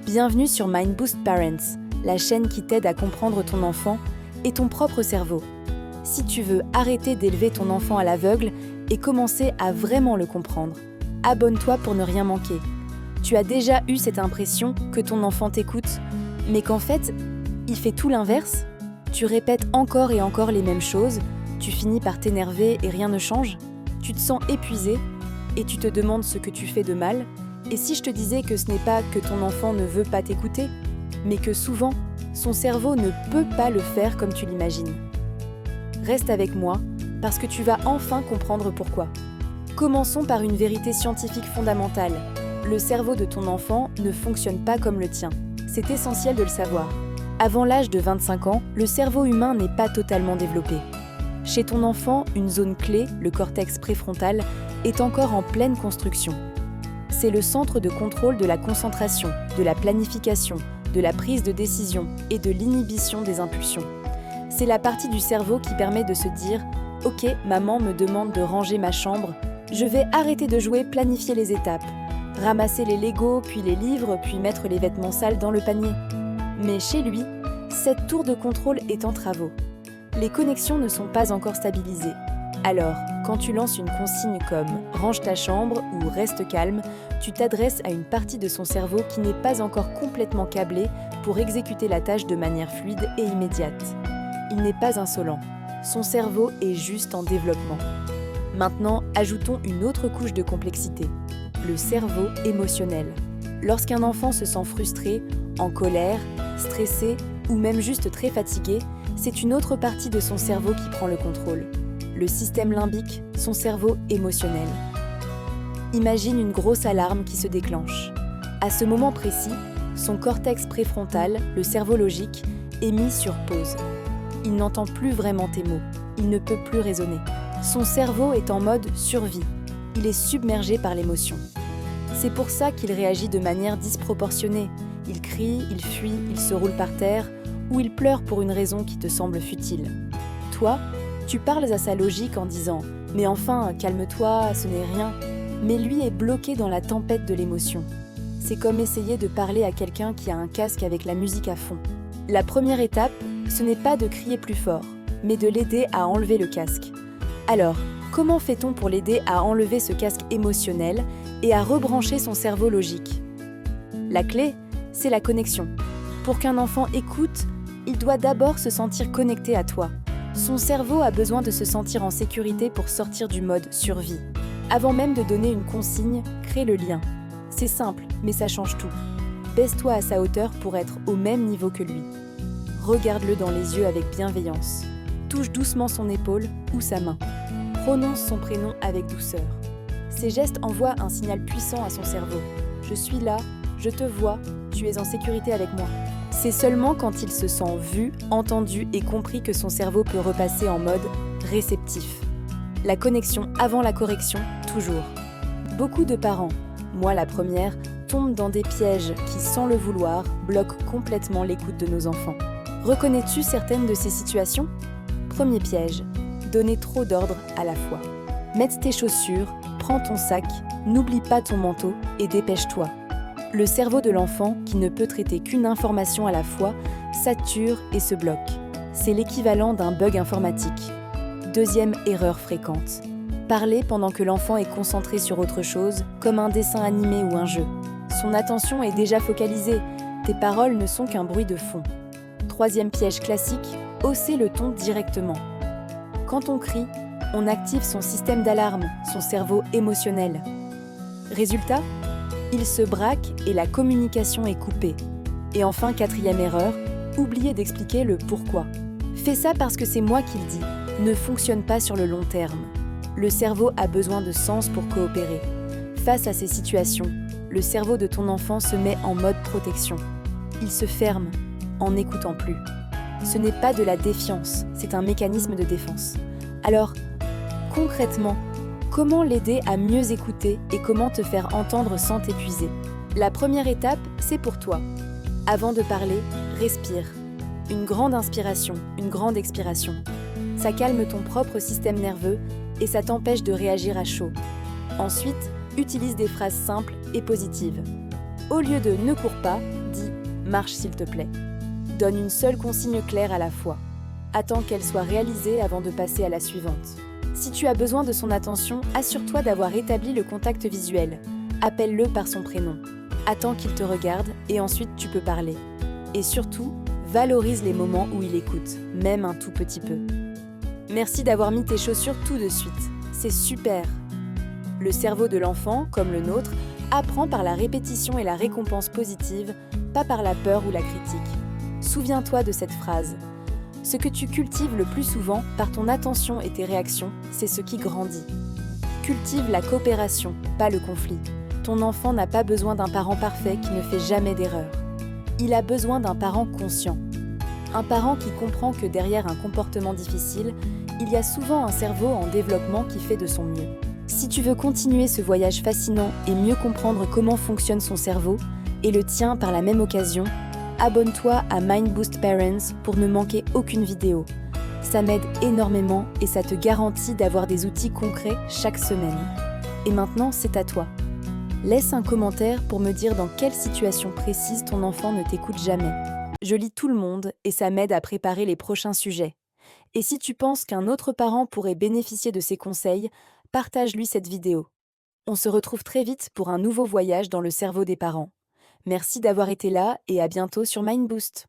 Bienvenue sur Mind Boost Parents, la chaîne qui t'aide à comprendre ton enfant et ton propre cerveau. Si tu veux arrêter d'élever ton enfant à l'aveugle et commencer à vraiment le comprendre, abonne-toi pour ne rien manquer. Tu as déjà eu cette impression que ton enfant t'écoute, mais qu'en fait, il fait tout l'inverse? Tu répètes encore et encore les mêmes choses, tu finis par t'énerver et rien ne change? Tu te sens épuisé et tu te demandes ce que tu fais de mal? Et si je te disais que ce n'est pas que ton enfant ne veut pas t'écouter, mais que souvent, son cerveau ne peut pas le faire comme tu l'imagines? Reste avec moi, parce que tu vas enfin comprendre pourquoi. Commençons par une vérité scientifique fondamentale. Le cerveau de ton enfant ne fonctionne pas comme le tien. C'est essentiel de le savoir. Avant l'âge de 25 ans, le cerveau humain n'est pas totalement développé. Chez ton enfant, une zone clé, le cortex préfrontal, est encore en pleine construction. C'est le centre de contrôle de la concentration, de la planification, de la prise de décision et de l'inhibition des impulsions. C'est la partie du cerveau qui permet de se dire « Ok, maman me demande de ranger ma chambre, je vais arrêter de jouer, planifier les étapes, ramasser les Legos, puis les livres, puis mettre les vêtements sales dans le panier. » Mais chez lui, cette tour de contrôle est en travaux. Les connexions ne sont pas encore stabilisées. Alors, quand tu lances une consigne comme « range ta chambre » ou « reste calme », tu t'adresses à une partie de son cerveau qui n'est pas encore complètement câblée pour exécuter la tâche de manière fluide et immédiate. Il n'est pas insolent. Son cerveau est juste en développement. Maintenant, ajoutons une autre couche de complexité, le cerveau émotionnel. Lorsqu'un enfant se sent frustré, en colère, stressé ou même juste très fatigué, c'est une autre partie de son cerveau qui prend le contrôle. Le système limbique, son cerveau émotionnel. Imagine une grosse alarme qui se déclenche. À ce moment précis, son cortex préfrontal, le cerveau logique, est mis sur pause. Il n'entend plus vraiment tes mots, il ne peut plus raisonner. Son cerveau est en mode survie, il est submergé par l'émotion. C'est pour ça qu'il réagit de manière disproportionnée. Il crie, il fuit, il se roule par terre, ou il pleure pour une raison qui te semble futile. Toi, tu parles à sa logique en disant « Mais enfin, calme-toi, ce n'est rien ». Mais lui est bloqué dans la tempête de l'émotion. C'est comme essayer de parler à quelqu'un qui a un casque avec la musique à fond. La première étape, ce n'est pas de crier plus fort, mais de l'aider à enlever le casque. Alors, comment fait-on pour l'aider à enlever ce casque émotionnel et à rebrancher son cerveau logique? La clé, c'est la connexion. Pour qu'un enfant écoute, il doit d'abord se sentir connecté à toi. Son cerveau a besoin de se sentir en sécurité pour sortir du mode survie. Avant même de donner une consigne, crée le lien. C'est simple, mais ça change tout. Baisse-toi à sa hauteur pour être au même niveau que lui. Regarde-le dans les yeux avec bienveillance. Touche doucement son épaule ou sa main. Prononce son prénom avec douceur. Ces gestes envoient un signal puissant à son cerveau. Je suis là, je te vois, tu es en sécurité avec moi. C'est seulement quand il se sent vu, entendu et compris que son cerveau peut repasser en mode réceptif. La connexion avant la correction, toujours. Beaucoup de parents, moi la première, tombent dans des pièges qui, sans le vouloir, bloquent complètement l'écoute de nos enfants. Reconnais-tu certaines de ces situations? Premier piège, donner trop d'ordres à la fois. Mets tes chaussures, prends ton sac, n'oublie pas ton manteau et dépêche-toi. Le cerveau de l'enfant, qui ne peut traiter qu'une information à la fois, sature et se bloque. C'est l'équivalent d'un bug informatique. Deuxième erreur fréquente. Parler pendant que l'enfant est concentré sur autre chose, comme un dessin animé ou un jeu. Son attention est déjà focalisée, tes paroles ne sont qu'un bruit de fond. Troisième piège classique, hausser le ton directement. Quand on crie, on active son système d'alarme, son cerveau émotionnel. Résultat, il se braque et la communication est coupée. Et enfin, quatrième erreur, oublier d'expliquer le pourquoi. Fais ça parce que c'est moi qui le dis. Ne fonctionne pas sur le long terme. Le cerveau a besoin de sens pour coopérer. Face à ces situations, le cerveau de ton enfant se met en mode protection. Il se ferme en n'écoutant plus. Ce n'est pas de la défiance, c'est un mécanisme de défense. Alors, concrètement, comment l'aider à mieux écouter et comment te faire entendre sans t'épuiser? La première étape, c'est pour toi. Avant de parler, respire. Une grande inspiration, une grande expiration. Ça calme ton propre système nerveux et ça t'empêche de réagir à chaud. Ensuite, utilise des phrases simples et positives. Au lieu de ne cours pas, dis marche s'il te plaît. Donne une seule consigne claire à la fois. Attends qu'elle soit réalisée avant de passer à la suivante. Si tu as besoin de son attention, assure-toi d'avoir établi le contact visuel. Appelle-le par son prénom. Attends qu'il te regarde et ensuite tu peux parler. Et surtout, valorise les moments où il écoute, même un tout petit peu. Merci d'avoir mis tes chaussures tout de suite. C'est super. Le cerveau de l'enfant, comme le nôtre, apprend par la répétition et la récompense positive, pas par la peur ou la critique. Souviens-toi de cette phrase. Ce que tu cultives le plus souvent par ton attention et tes réactions, c'est ce qui grandit. Cultive la coopération, pas le conflit. Ton enfant n'a pas besoin d'un parent parfait qui ne fait jamais d'erreur. Il a besoin d'un parent conscient. Un parent qui comprend que derrière un comportement difficile, il y a souvent un cerveau en développement qui fait de son mieux. Si tu veux continuer ce voyage fascinant et mieux comprendre comment fonctionne son cerveau, et le tien par la même occasion, abonne-toi à Mind Boost Parents pour ne manquer aucune vidéo. Ça m'aide énormément et ça te garantit d'avoir des outils concrets chaque semaine. Et maintenant, c'est à toi. Laisse un commentaire pour me dire dans quelle situation précise ton enfant ne t'écoute jamais. Je lis tout le monde et ça m'aide à préparer les prochains sujets. Et si tu penses qu'un autre parent pourrait bénéficier de ces conseils, partage-lui cette vidéo. On se retrouve très vite pour un nouveau voyage dans le cerveau des parents. Merci d'avoir été là et à bientôt sur Mind Boost.